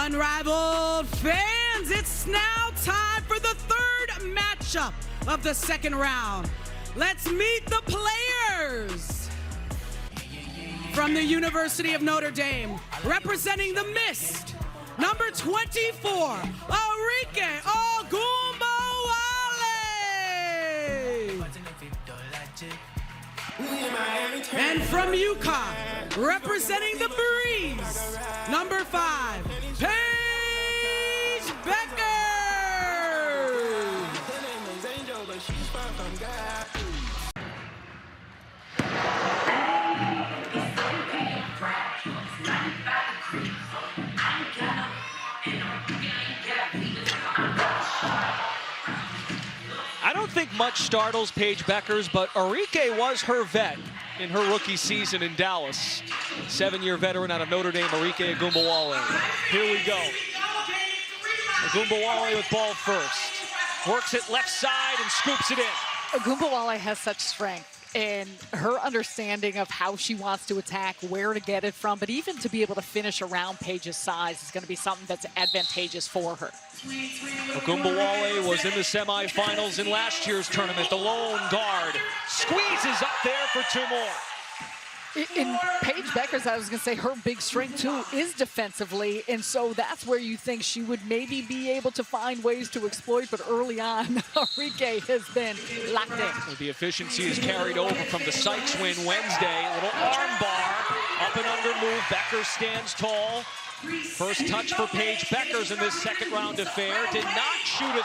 Unrivaled fans, it's now time for the third matchup of the second round. Let's meet the players. From the University of Notre Dame, representing the Mist, number 24, Arike Ogunbowale. And from UConn, representing the Breeze, number 5, Paige Bueckers. I don't think much startles Paige Bueckers, but Arike was her vet in her rookie season in Dallas. 7-year veteran out of Notre Dame, Arike Ogunbowale. Here we go. Ogunbowale with ball first. Works it left side and scoops it in. Ogunbowale has such strength, and her understanding of how she wants to attack, where to get it from, but even to be able to finish around Paige's size is going to be something that's advantageous for her. Ogunbowale was in the semifinals in last year's tournament. The lone guard squeezes up there for 2 more. In Paige Bueckers, I was going to say her big strength too is defensively, and so that's where you think she would maybe be able to find ways to exploit, but early on, Arike has been locked in. The efficiency is carried over from the Sykes win Wednesday. A little arm bar, up and under move. Bueckers stands tall. First touch for Paige Bueckers in this second round affair. Did not shoot a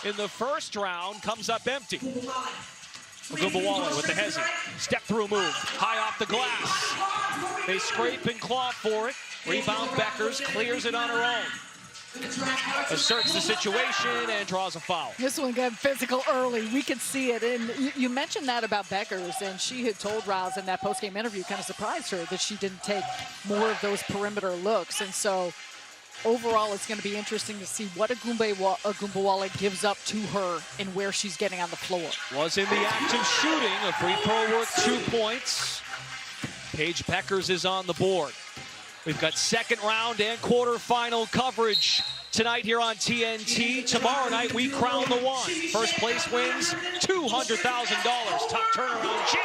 3 in the first round. Comes up empty. Ogunbowale with the hezzy. Step through move. High off the glass. They scrape and claw for it. Rebound Bueckers. Clears it on her own. Asserts the situation and draws a foul. This one got physical early. We could see it. And you mentioned that about Bueckers, and she had told Rouse in that post-game interview, kind of surprised her that she didn't take more of those perimeter looks. And so overall, it's going to be interesting to see what Ogunbowale gives up to her and where she's getting on the floor. Was in the act of shooting. A free throw worth 2 points. Paige Bueckers is on the board. We've got second round and quarterfinal coverage tonight here on TNT. Tomorrow night, we crown the one. First place wins $200,000. Top turnaround.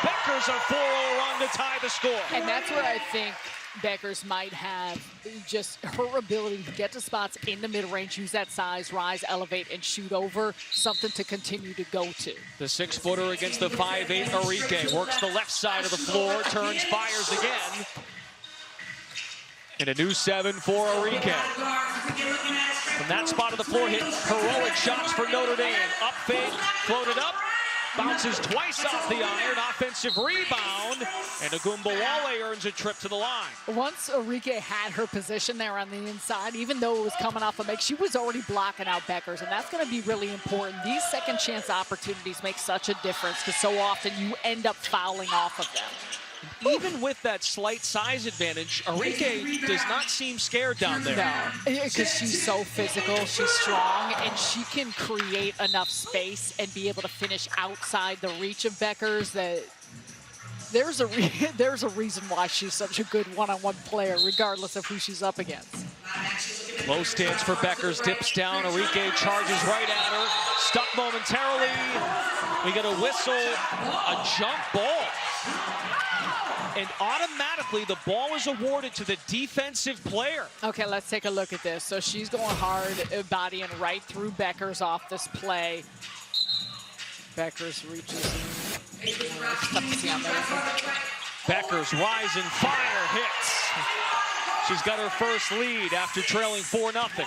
Bueckers a 4-0 run to tie the score. And that's where I think Bueckers might have just her ability to get to spots in the mid-range, use that size, rise, elevate, and shoot over, something to continue to go to. The 6-footer against the 5'8" Arike. Works the left side of the floor, turns, fires again. And a new 7 for Arike. From that spot of the floor, hit heroic shots for Notre Dame. Up fake, floated up, bounces twice off the iron, offensive rebound, and Ogunbowale earns a trip to the line. Once Arike had her position there on the inside, even though it was coming off a make, she was already blocking out Bueckers, and that's going to be really important. These second chance opportunities make such a difference because so often you end up fouling off of them. Even with that slight size advantage, Arike does not seem scared down there. No, because she's so physical, she's strong, and she can create enough space and be able to finish outside the reach of Bueckers. That there's a reason why she's such a good one-on-one player, regardless of who she's up against. Low stance for Bueckers, dips down. Arike charges right at her. Stuck momentarily. We get a whistle, a jump ball. And automatically, the ball is awarded to the defensive player. Okay, let's take a look at this. So she's going hard, bodying right through Bueckers off this play. Bueckers reaches in. Bueckers rise and fire hits. She's got her first lead after trailing 4-0.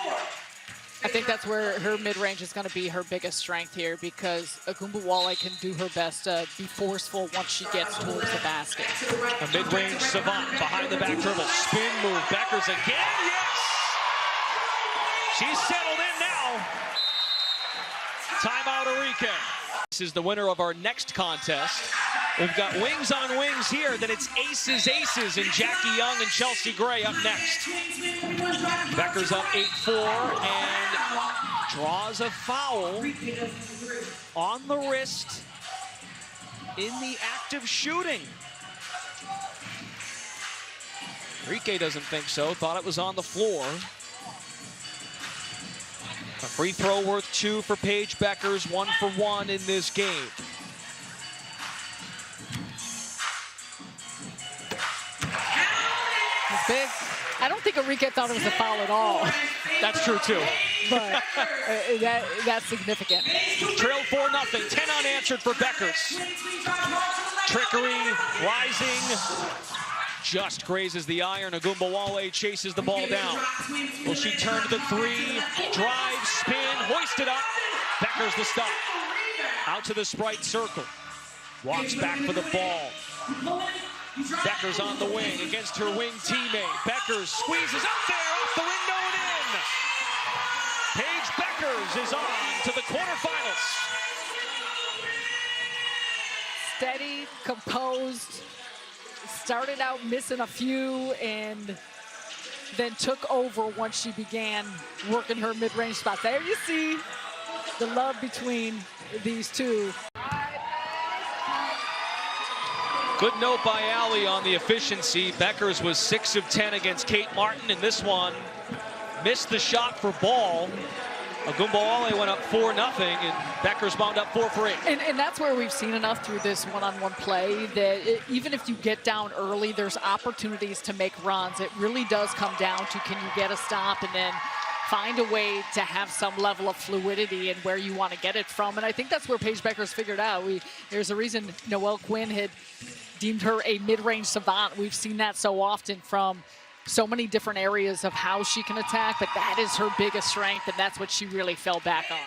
I think that's where her mid-range is going to be her biggest strength here, because Ogunbowale can do her best to be forceful once she gets towards the basket. A mid-range savant behind the back dribble. Spin move. Bueckers again. Yes! She's settled in now. Timeout Arike. This is the winner of our next contest. We've got wings on wings here. Then it's aces, and Jackie Young and Chelsea Gray up next. Bueckers up 8-4 and draws a foul on the wrist in the act of shooting. Arike doesn't think so, thought it was on the floor. A free throw worth 2 for Paige Bueckers, 1 for 1 in this game. It's big. I don't think Arike thought it was a foul at all. That's true too. But that's significant. Trailed 4-0, 10 unanswered for Bueckers. Trickery, rising, just grazes the iron. Ogunbowale chases the ball down. Will she turn to the 3, drive, spin, hoist it up. Bueckers the stop. Out to the Sprite circle. Walks back for the ball. Bueckers on the wing against her wing teammate. Bueckers squeezes up there, off the window and in. Paige Bueckers is on to the quarterfinals. Steady, composed, started out missing a few and then took over once she began working her mid-range spots. There you see the love between these two. Good note by Allie on the efficiency. Bueckers was 6 of 10 against Kate Martin, and this one missed the shot for ball. Ogunbowale went up 4-0, and Bueckers wound up 4 for 8. And that's where we've seen enough through this one-on-one play that even if you get down early, there's opportunities to make runs. It really does come down to, can you get a stop and then find a way to have some level of fluidity and where you want to get it from. And I think that's where Paige Bueckers figured out. There's a reason Noelle Quinn had deemed her a mid-range savant. We've seen that so often from so many different areas of how she can attack, but that is her biggest strength, and that's what she really fell back on.